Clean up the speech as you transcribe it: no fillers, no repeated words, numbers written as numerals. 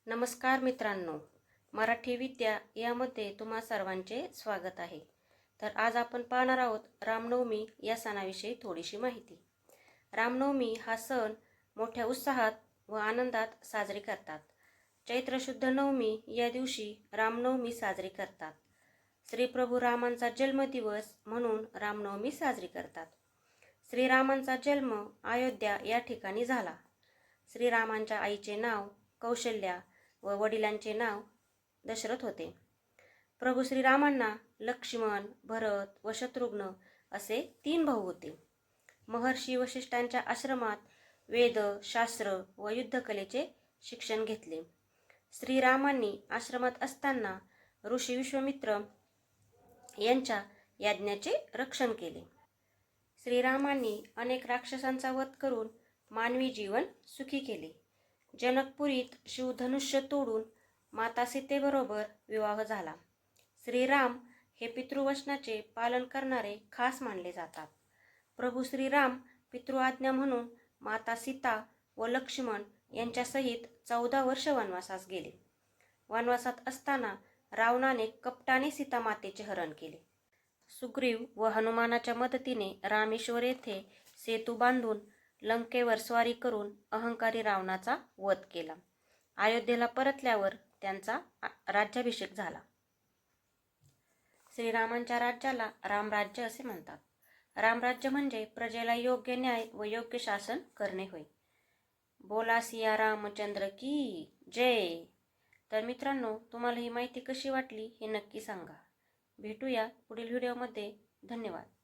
नमस्कार मित्रांनो, मराठी विद्या यामध्ये तुम्हा सर्वांचे स्वागत आहे. तर आज आपण पाहणार आहोत रामनवमी या सणाविषयी थोडीशी माहिती. रामनवमी हा सण मोठ्या उत्साहात व आनंदात साजरी करतात. चैत्र शुद्ध नवमी या दिवशी रामनवमी साजरी करतात. श्री प्रभू रामांचा जन्मदिवस म्हणून रामनवमी साजरी करतात. श्रीरामांचा जन्म अयोध्या या ठिकाणी झाला. श्रीरामांच्या आईचे नाव कौशल्या व वडिलांचे नाव दशरथ होते. प्रभू श्रीरामांना लक्ष्मण, भरत व शत्रुघ्न असे 3 भाऊ होते. महर्षी वशिष्ठांच्या आश्रमात वेद, शास्त्र व युद्धकलेचे शिक्षण घेतले. श्रीरामांनी आश्रमात असताना ऋषी विश्वामित्र यांच्या यज्ञाचे रक्षण केले. श्रीरामांनी अनेक राक्षसांचा वध करून मानवी जीवन सुखी केले. जनकपुरीत शिवधनुष्य तोडून माता सीतेबरोबर विवाह झाला. श्रीराम हे पितृवचनाचे पालन करणारे खास मानले जातात. प्रभू श्रीराम पितृआज्ञा म्हणून माता सीता व लक्ष्मण यांच्यासहित 14 वर्ष वनवासास गेले. वनवासात असताना रावणाने कपटाने सीता मातेचे हरण केले. सुग्रीव व हनुमानाच्या मदतीने रामेश्वर येथे सेतू बांधून लंकेवर स्वारी करून अहंकारी रावणाचा वध केला. अयोध्येला परतल्यावर त्यांचा राज्याभिषेक झाला. श्रीरामांच्या राज्याला रामराज्य असे म्हणतात. रामराज्य म्हणजे प्रजेला योग्य न्याय व योग्य शासन करणे होय. बोला सिया रामचंद्र की जय. तर मित्रांनो, तुम्हाला ही माहिती कशी वाटली हे नक्की सांगा. भेटूया पुढील व्हिडिओमध्ये. धन्यवाद.